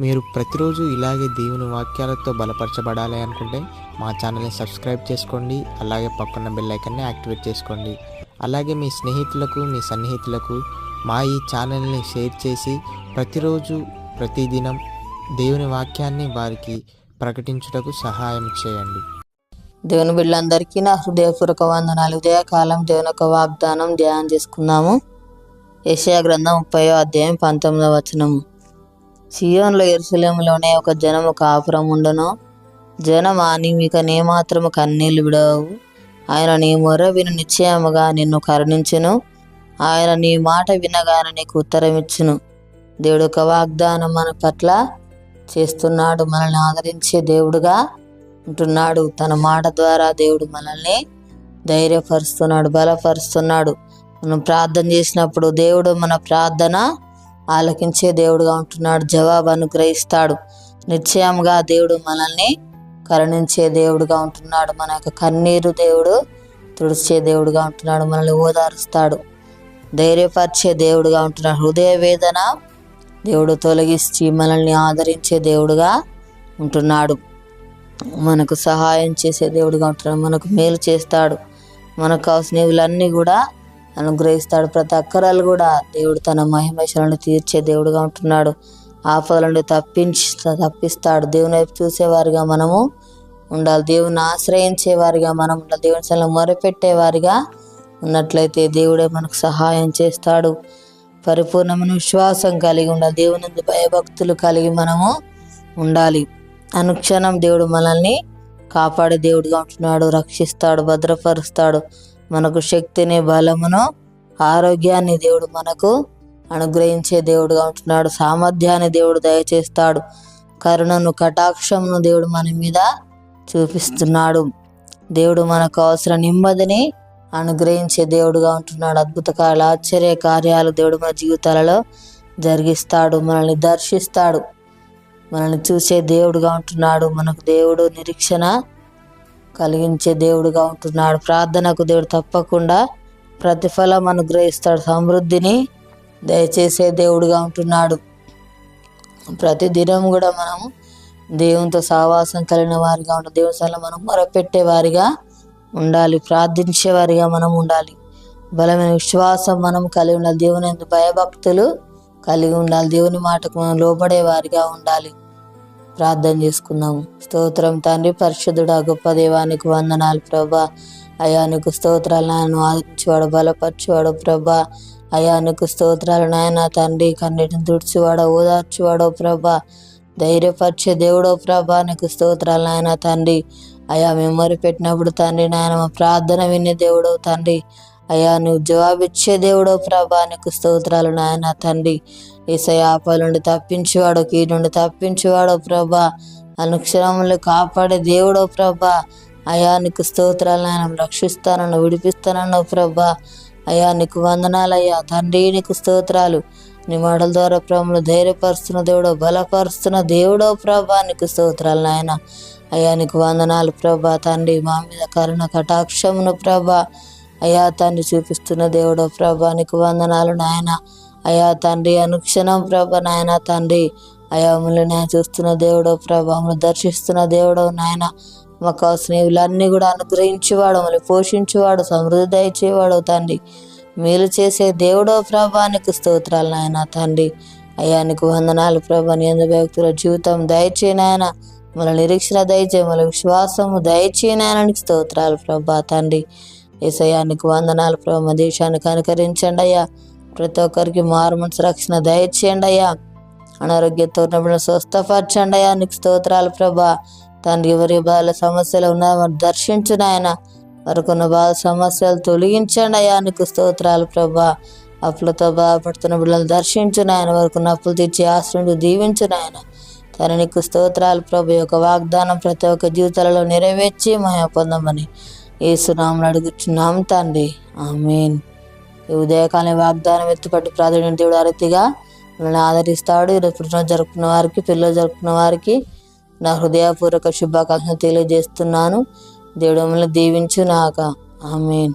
మీరు ప్రతిరోజు ఇలాగే దేవుని వాక్యాలతో బలపరచబడాలి అనుకుంటే మా ఛానల్ని సబ్స్క్రైబ్ చేసుకోండి. అలాగే పక్కన బెల్ ఐకాన్ని యాక్టివేట్ చేసుకోండి. అలాగే మీ స్నేహితులకు, మీ సన్నిహితులకు మా ఈ ఛానల్ని షేర్ చేసి ప్రతిరోజు ప్రతిదినం దేవుని వాక్యాన్ని వారికి ప్రకటించుటకు సహాయం చేయండి. దేవుని బిడ్డలందరికీ నా హృదయపూర్వక వందనాలు. ఉదయకాలం దేవుని యొక్క వాగ్దానం ధ్యానం చేసుకుందాము. యెషయా గ్రంథం 30వ అధ్యాయం 19వ వచనము. సియోనులో యెరూషలేములోనే ఒక జనము కాపురం ఉండను. జనమా, నీవిక నేమాత్రము కన్నీళ్లు విడవవు. ఆయన నీ మొర్ర విను, నిశ్చయముగా నిన్ను కరుణించును. ఆయన నీ మాట వినగానే నీకు ఉత్తరం ఇచ్చును. దేవుడు ఒక వాగ్దానం మన పట్ల చేస్తున్నాడు. మనల్ని ఆదరించే దేవుడుగా ఉంటున్నాడు. తన మాట ద్వారా దేవుడు మనల్ని ధైర్యపరుస్తున్నాడు, బలపరుస్తున్నాడు. మనం ప్రార్థన చేసినప్పుడు దేవుడు మన ప్రార్థన ఆలకించే దేవుడుగా ఉంటున్నాడు. జవాబు అనుగ్రహిస్తాడు. నిశ్చయంగా దేవుడు మనల్ని కరుణించే దేవుడుగా ఉంటున్నాడు. మన యొక్క కన్నీరు దేవుడు తుడిచే దేవుడుగా ఉంటున్నాడు. మనల్ని ఓదారుస్తాడు, ధైర్యపరిచే దేవుడుగా ఉంటున్నాడు. హృదయ వేదన దేవుడు తొలగించి మనల్ని ఆదరించే దేవుడుగా ఉంటున్నాడు. మనకు సహాయం చేసే దేవుడుగా ఉంటున్నాడు. మనకు మేలు చేస్తాడు. మనకు కావాల్సినవిలన్నీ కూడా అనుగ్రహిస్తాడు. ప్రతి అక్కరాలు కూడా దేవుడు తన మహిమేశ్వరులను తీర్చే దేవుడుగా ఉంటున్నాడు. ఆపదల నుండి తప్పిస్తాడు. దేవుని వైపు చూసేవారిగా మనము ఉండాలి. దేవుని ఆశ్రయించే వారిగా మనం ఉండాలి. దేవుని సన్నిధిలో మొరపెట్టేవారిగా ఉన్నట్లయితే దేవుడే మనకు సహాయం చేస్తాడు. పరిపూర్ణమైన విశ్వాసం కలిగి ఉండాలి. దేవుని యందు భయభక్తులు కలిగి మనము ఉండాలి. అనుక్షణం దేవుడు మనల్ని కాపాడే దేవుడిగా ఉంటున్నాడు. రక్షిస్తాడు, భద్రపరుస్తాడు. మనకు శక్తిని, బలమును, ఆరోగ్యాన్ని దేవుడు మనకు అనుగ్రహించే దేవుడుగా ఉంటున్నాడు. సామర్థ్యాన్ని దేవుడు దయచేస్తాడు. కరుణను, కటాక్షమును దేవుడు మన మీద చూపిస్తున్నాడు. దేవుడు మనకు అవసరం నెమ్మదిని అనుగ్రహించే దేవుడుగా ఉంటున్నాడు. అద్భుత కార్యాలు, ఆశ్చర్య కార్యాలు దేవుడు మన జీవితాలలో జరిగిస్తాడు. మనల్ని దర్శిస్తాడు. మనల్ని చూసే దేవుడుగా ఉంటున్నాడు. మనకు దేవుడు నిరీక్షణ కలిగించే దేవుడుగా ఉంటున్నాడు. ప్రార్థనకు దేవుడు తప్పకుండా ప్రతిఫలం అనుగ్రహిస్తాడు. సమృద్ధిని దయచేసే దేవుడుగా ఉంటున్నాడు. ప్రతి దినం కూడా మనము దేవునితో సహవాసం కలిగిన వారిగా ఉండాలి. దేవుని సన్నిధిలో మనం మొరపెట్టే వారిగా ఉండాలి. ప్రార్థించే వారిగా మనం ఉండాలి. బలమైన విశ్వాసం మనం కలిగి ఉండాలి. దేవుని యందు భయభక్తులు కలిగి ఉండాలి. దేవుని మాటకు మనం లోబడే వారిగా ఉండాలి. ప్రార్థన చేసుకుందాము. స్తోత్రం తండ్రి, పరిశుద్ధుడా, గొప్ప దేవానికి వందనాలు ప్రభా. అయ్యా నీకు స్తోత్రాలు నాయన. ఆదరించేవాడు, బలపరిచేవాడు ప్రభా. అయ్యా నీకు స్తోత్రాలు నాయన తండ్రి. కన్నీటిని తుడిచివాడో, ఓదార్చేవాడో ప్రభా. ధైర్యపరిచే దేవుడో ప్రభా. నీకు స్తోత్రాలు నాయన తండ్రి. అయ్యా మేము మొరపెట్టినప్పుడు తండ్రి నాయన మా ప్రార్థన వినే దేవుడో తండ్రి. అయ్యా నువ్వు జవాబిచ్చే దేవుడో ప్రభా. నీకు స్తోత్రాలు నాయన తండ్రి. యేసయ్య ఆపద నుండి తప్పించేవాడో, కీడు నుండి తప్పించేవాడో ప్రభా. అనుక్షరములు కాపాడే దేవుడో ప్రభా. అయ్యా నీకు స్తోత్రాలు నాయన. రక్షిస్తానన్నా, విడిపిస్తానన్నావు ప్రభా. అయ్యా నీకు వందనాలయ్యా తండ్రి. నీకు స్తోత్రాలు. నీ మాటల ద్వారా ప్రభువును ధైర్యపరుస్తున్న దేవుడో, బలపరుస్తున్న దేవుడో ప్రభా. నీకు స్తోత్రాలు నాయన. అయ్యా నీకు వందనాలు ప్రభా తండ్రి. మా మీద కరుణ కటాక్షమును ప్రభా అయ్యా తండ్రి చూపిస్తున్న దేవుడో ప్రభా. నీకు వందనాలు నాయన. అయ్యా తండ్రి అనుక్షణం ప్రభా నాయన తండ్రి. అయ్యా మమ్మల్ని నేను చూస్తున్న దేవుడో ప్రభా. మమ్మల్ని దర్శిస్తున్న దేవుడో నాయన. మాకు కావాల్సినవిలన్నీ కూడా అనుగ్రహించేవాడు, మమ్మల్ని పోషించేవాడు, సమృద్ధి దయచేవాడు తండ్రి. మేలు చేసే దేవుడో ప్రభా. నీకు స్తోత్రాలు నాయన తండ్రి. అయ్యా నీకు వందనాలు ప్రభా. నీ యందు భక్తుల జీవితం దయచే నాయన. మన నిరీక్షణ దయచే, మన విశ్వాసము దయచే నాయన. నీకు స్తోత్రాలు ప్రభా తండ్రి. యేసయ్యా నీకు వందనాలు ప్రభా. మా దేశాన్ని కనుకరించండి అయ్యా. ప్రతి ఒక్కరికి మారు మనసు రక్షణ దయచేయండి అయ్యా. అనారోగ్యంతో ఉన్నప్పుడు స్వస్థపరచండి అయ్యా. నీకు స్తోత్రాలు ప్రభా తండ్రి. ఎవరి బాధల సమస్యలు ఉన్నా వారు దర్శించు నాయన. వారికున్న బాధ సమస్యలు తొలగించండి అయ్యా. నీకు స్తోత్రాలు ప్రభా. అప్పులతో బాధపడుతున్న బిడ్డలు దర్శించు నాయన. వారికి అప్పులు తీర్చి ఆశ్రయించి దీవించు నాయన. తన నీకు స్తోత్రాలు ప్రభు. యొక్క వాగ్దానం ప్రతి ఒక్క జీవితాలలో నెరవేర్చి మహిమ పొందమని యేసు నామమున అడుగుచున్నాం తండ్రి. ఆమేన్. ఈ ఉదయకాలం వాగ్దానం ఎత్తుపట్టి ప్రార్థన దేవుడు అరతిగా మనల్ని ఆదరిస్తాడు. ఈరోజు పుట్టినరోజు జరుపుకున్న వారికి, పిల్లలు జరుపుకున్న వారికి నా హృదయపూర్వక శుభాకాంక్షలు తెలియజేస్తున్నాను. దేవుడు మిమ్మల్ని దీవించుగాక. ఆమేన్.